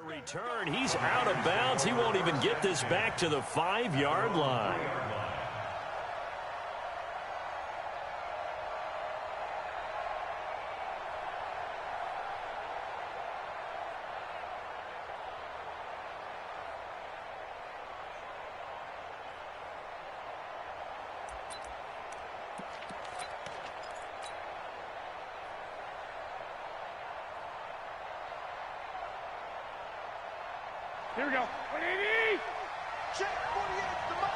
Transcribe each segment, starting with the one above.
Return. He's out of bounds. He won't even get this back to the 5-yard line. Here we go. 180. Check 48 the mark.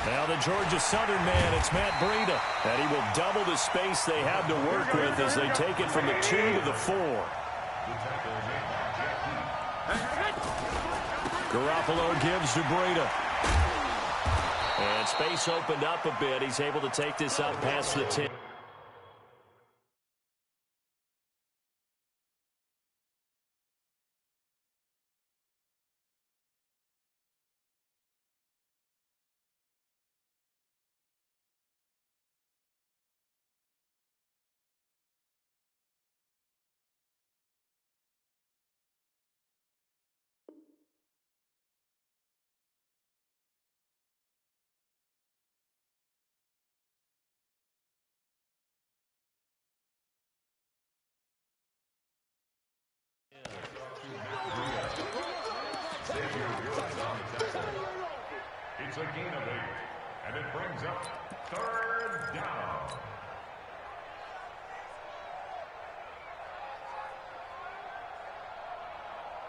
Now the Georgia Southern man, it's Matt Breida. And he will double the space they have to work with as they take it from the 2 to the 4. Garoppolo gives to Breida. And space opened up a bit. He's able to take this up past the 10. It's a gain of 8, and it brings up 3rd down.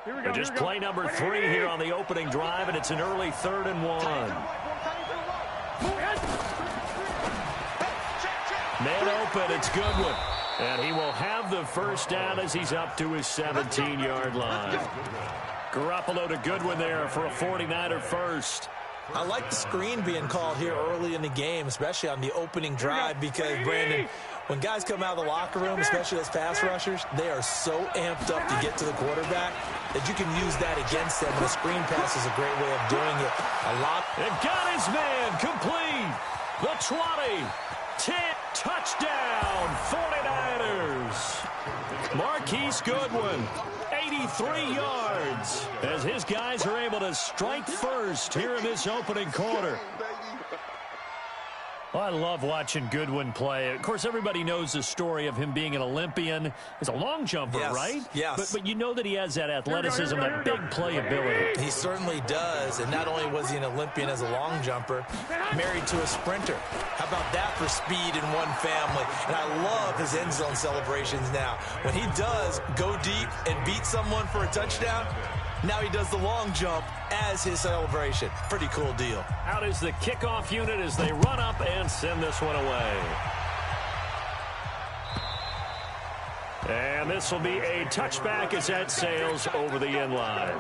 Here we go. Just play number 3 here on the opening drive, and it's an early 3rd and 1. Man open, it's Goodwin. And he will have the first down as he's up to his 17-yard line. Garoppolo to Goodwin there for a 49er first. I like the screen being called here early in the game, especially on the opening drive, because, Brandon, when guys come out of the locker room, especially as pass rushers, they are so amped up to get to the quarterback that you can use that against them. And a screen pass is a great way of doing it. And got his man complete. The 20. 10. Touchdown, 49ers. Marquise Goodwin, 83 yards, as his guys are able to strike first here in this opening quarter. Well, I love watching Goodwin play. Of course, everybody knows the story of him being an Olympian. He's a long jumper, right? Yes. But you know that he has that athleticism, that big playability. He certainly does. And not only was he an Olympian as a long jumper, married to a sprinter. How about that for speed in one family? And I love his end zone celebrations now. When he does go deep and beat someone for a touchdown, now he does the long jump as his celebration. Pretty cool deal. Out is the kickoff unit as they run up and send this one away. And this will be a touchback as that sails over the end line.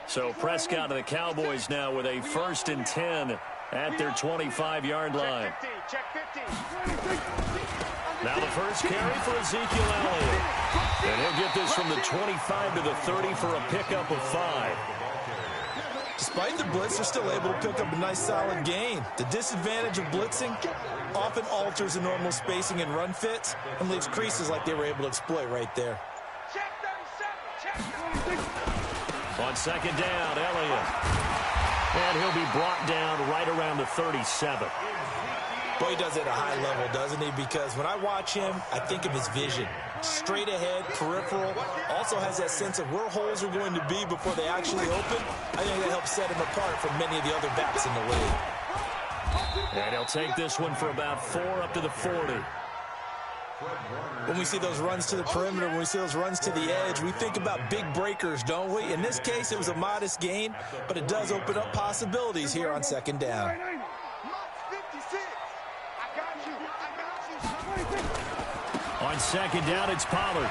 So Prescott and the Cowboys now with a 1st and 10 at their 25-yard line. Now the first carry for Ezekiel Elliott. And he'll get this from the 25 to the 30 for a pickup of 5. Despite the blitz, they're still able to pick up a nice solid gain. The disadvantage of blitzing often alters the normal spacing and run fits and leaves creases like they were able to exploit right there. On 2nd down, Elliott. And he'll be brought down right around the 37. Boy, he does it at a high level, doesn't he? Because when I watch him, I think of his vision. Straight ahead, peripheral. Also has that sense of where holes are going to be before they actually open. I think that helps set him apart from many of the other backs in the league. And he'll take this one for about 4 up to the 40. When we see those runs to the perimeter, when we see those runs to the edge, we think about big breakers, don't we? In this case, it was a modest gain, but it does open up possibilities here on 2nd down. On 2nd down, it's Pollard.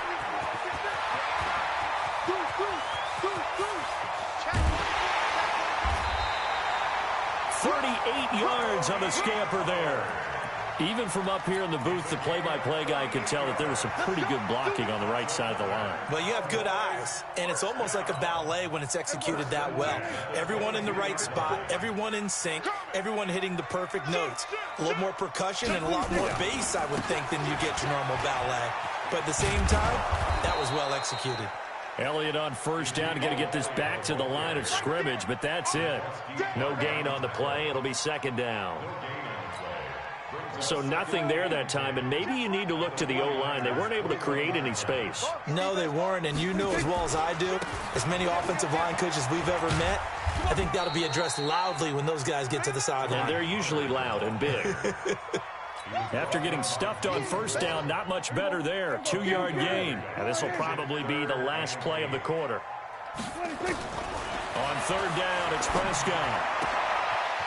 "38 yards on the scamper there. Even from up here in the booth, the play-by-play guy could tell that there was some pretty good blocking on the right side of the line. Well, you have good eyes, and it's almost like a ballet when it's executed that well. Everyone in the right spot, everyone in sync, everyone hitting the perfect notes. A little more percussion and a lot more bass, I would think, than you get your normal ballet. But at the same time, that was well executed. Elliott on first down, going to get this back to the line of scrimmage, but that's it. No gain on the play. It'll be second down. So nothing there that time, and maybe you need to look to the O-line. They weren't able to create any space. No, they weren't, and you know as well as I do, as many offensive line coaches we've ever met, I think that'll be addressed loudly when those guys get to the sideline. And they're usually loud and big. After getting stuffed on first down, not much better there. 2-yard gain. And this will probably be the last play of the quarter. On third down, it's Prescott.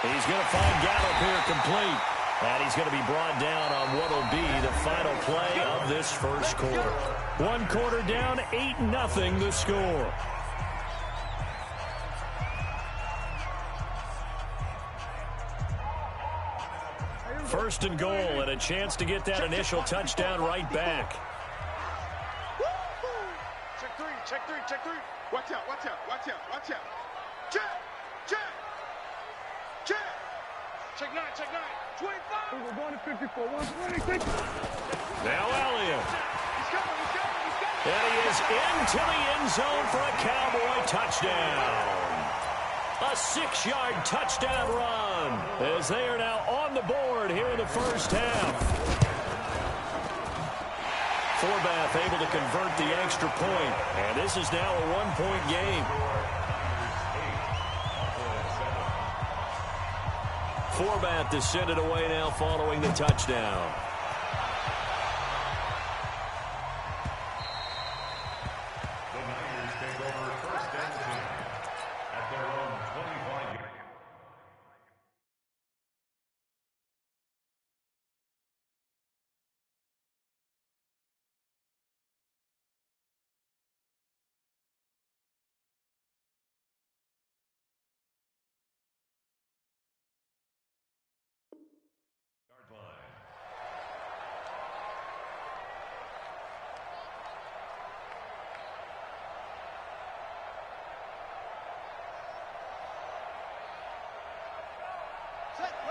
He's going to find Gallup here complete. And he's going to be brought down on what will be the final play of this first quarter. 1 quarter down, 8-0 the score. First and goal, and a chance to get that initial touchdown right back. Check three, check three, check three. Watch out, watch out, watch out, watch out. Check, check, check. Check 9, check 9. 25. We're going to 54, 126. Now Elliott. He's coming, he's coming, he's coming. And he is into the end zone for a Cowboy touchdown. A 6-yard touchdown run as they are now on the board here in the first half. Forbath able to convert the extra point, and this is now a 1-point game. Forbath is sent it away now following the touchdown. The Niners take over first and 10 at their own 25-yard.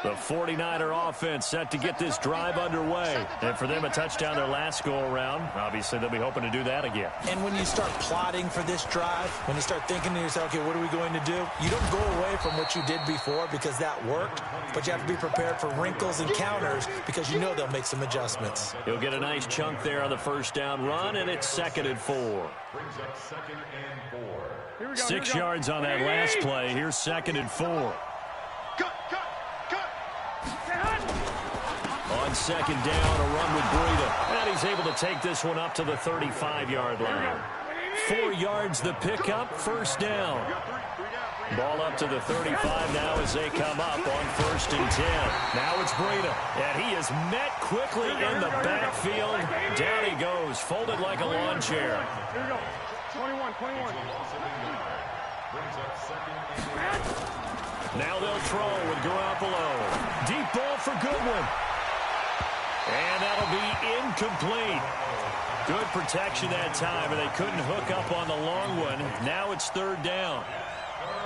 The 49er offense set to get this drive underway. And for them, a touchdown their last go-around. Obviously, they'll be hoping to do that again. And when you start plotting for this drive, when you start thinking to yourself, okay, what are we going to do? You don't go away from what you did before because that worked, but you have to be prepared for wrinkles and counters because you know they'll make some adjustments. He'll get a nice chunk there on the first down run, and it's 2nd and 4. Brings up 2nd and 4. 6 yards on that last play. Here's 2nd and 4. On 2nd down, a run with Breida. And he's able to take this one up to the 35-yard line. 4 yards the pickup, first down. Ball up to the 35 now as they come up on 1st and 10. Now it's Breida, and he is met quickly in the backfield. Down he goes, folded like a lawn chair. Here we go. 21. Now they'll throw with Garoppolo. Deep ball for Goodwin. And that'll be incomplete. Good protection that time, and they couldn't hook up on the long one. Now it's 3rd down.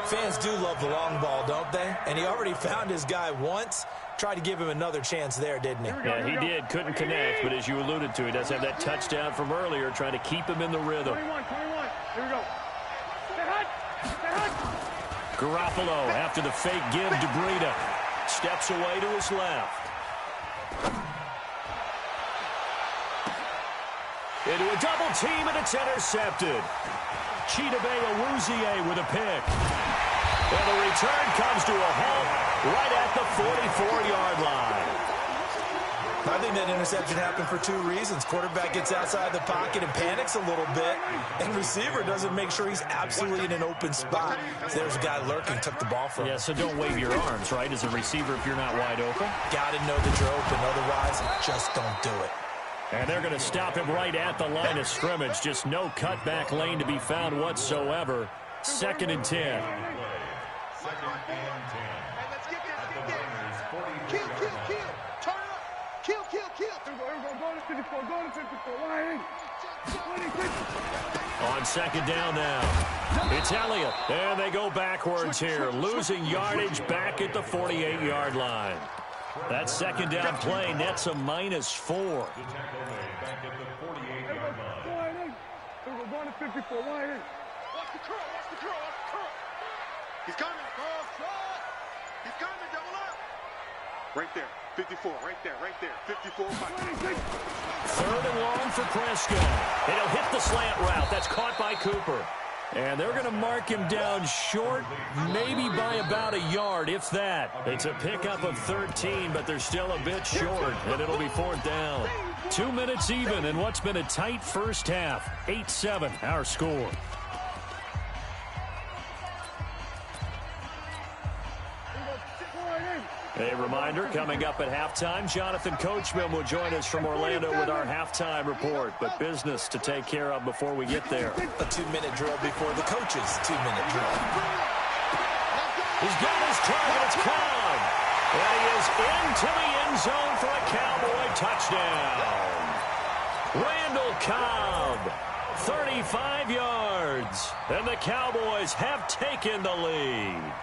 Fans do love the long ball, don't they? And he already found his guy once. Tried to give him another chance there, didn't he? Yeah, he did. Couldn't connect, but as you alluded to, he does have that touchdown from earlier, trying to keep him in the rhythm. 21. Here we go. Garoppolo, after the fake give to Breida, steps away to his left. Into a double team, and it's intercepted. Chidobe Awuzie with a pick. And the return comes to a halt right at the 44-yard line. I think that interception happened for 2 reasons. Quarterback gets outside the pocket and panics a little bit, and receiver doesn't make sure he's absolutely in an open spot. So there's a guy lurking, took the ball from him. Yeah, so don't wave your arms, right, as a receiver if you're not wide open. Got to know that you're open, otherwise just don't do it. And they're going to stop him right at the line of scrimmage. Just no cutback lane to be found whatsoever. 2nd and 10. 2nd and 10. Hey, let's get this. Kill. Turn up. Kill. Go to 54. Go to 54. Why On second down now, it's Elliott. And they go backwards here, losing yardage back at the 48-yard line. That second down play nets a -4. The tackle made back at the 48-yard line. We're going to 54. Why Watch the curl. He's coming. He's coming. Double up. Right there. 54. Right there. 54. Third and long for Prescott. It'll hit the slant route. That's caught by Cooper. And they're going to mark him down short, maybe by about a yard, if that. It's a pickup of 13, but they're still a bit short, and it'll be fourth down. 2 minutes even in what's been a tight first half. 8-7, our score. A reminder, coming up at halftime, Jonathan Coachman will join us from Orlando with our halftime report. But business to take care of before we get there. A 2-minute drill before the coach's 2-minute drill. He's got his target. It's Cobb. And he is into the end zone for a Cowboy touchdown. Randall Cobb, 35 yards. And the Cowboys have taken the lead.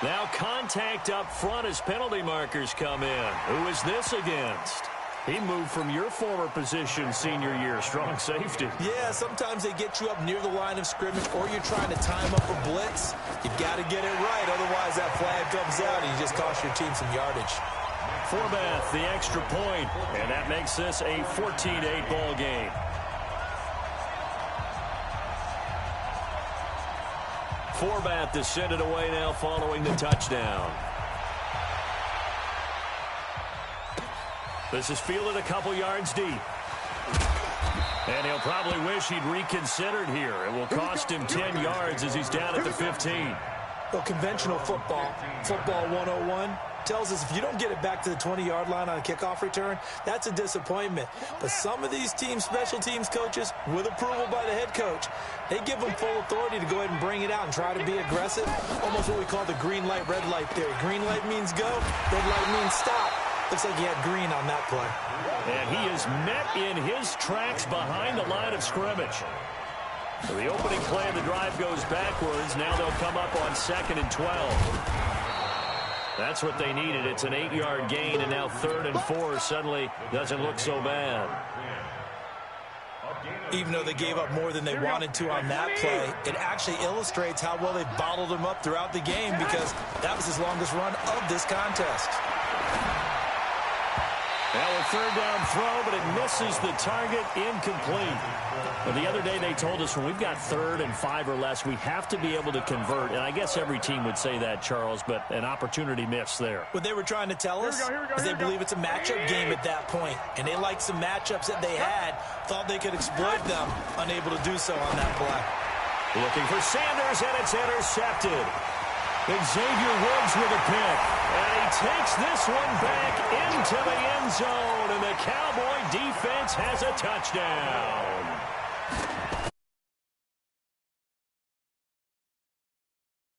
Now contact up front as penalty markers come in. Who is this against? He moved from your former position senior year, strong safety. Yeah, sometimes they get you up near the line of scrimmage, or you're trying to time up a blitz. You've got to get it right, otherwise that flag comes out and you just cost your team some yardage. Forbath, the extra point, and that makes this a 14-8 ball game. Forbath to send it away now following the touchdown. This is fielded a couple yards deep. And he'll probably wish he'd reconsidered here. It will cost him 10 yards as he's down at the 15. Well, conventional football 101, tells us if you don't get it back to the 20-yard line on a kickoff return, that's a disappointment. But some of these teams, special teams coaches, with approval by the head coach, they give them full authority to go ahead and bring it out and try to be aggressive. Almost what we call the green light, red light theory. Green light means go, red light means stop. Looks like he had green on that play. And he is met in his tracks behind the line of scrimmage. So the opening play of the drive goes backwards. Now they'll come up on 2nd and 12. That's what they needed. It's an 8-yard gain, and now 3rd and 4 suddenly doesn't look so bad. Even though they gave up more than they wanted to on that play, it actually illustrates how well they bottled him up throughout the game, because that was his longest run of this contest. Now a 3rd down throw, but it misses the target, incomplete. Well, the other day they told us when we've got 3rd and 5 or less, we have to be able to convert. And I guess every team would say that, Charles, but an opportunity missed there. What they were trying to tell us is they believe it's a matchup game at that point. And they liked some matchups that they had, thought they could exploit them, unable to do so on that play. Looking for Sanders, and it's intercepted. Xavier Woods with a pick. And he takes this one back into the end zone. And the Cowboy defense has a touchdown.